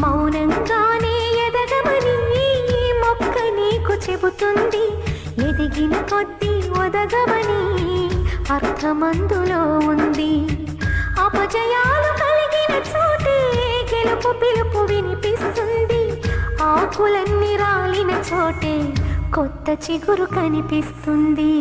మౌనంగానే ఎదగమని ఈ మొక్క నీకు చెబుతుంది. ఎదిగిన కొద్దీ ఒదగమని అర్థమందులో ఉంది. అపజయాలు కలిగిన చోటే గెలుపు పిలుపు వినిపిస్తుంది. ఆకులన్నీ రాలిన చోటే కొత్త చిగురు కనిపిస్తుంది.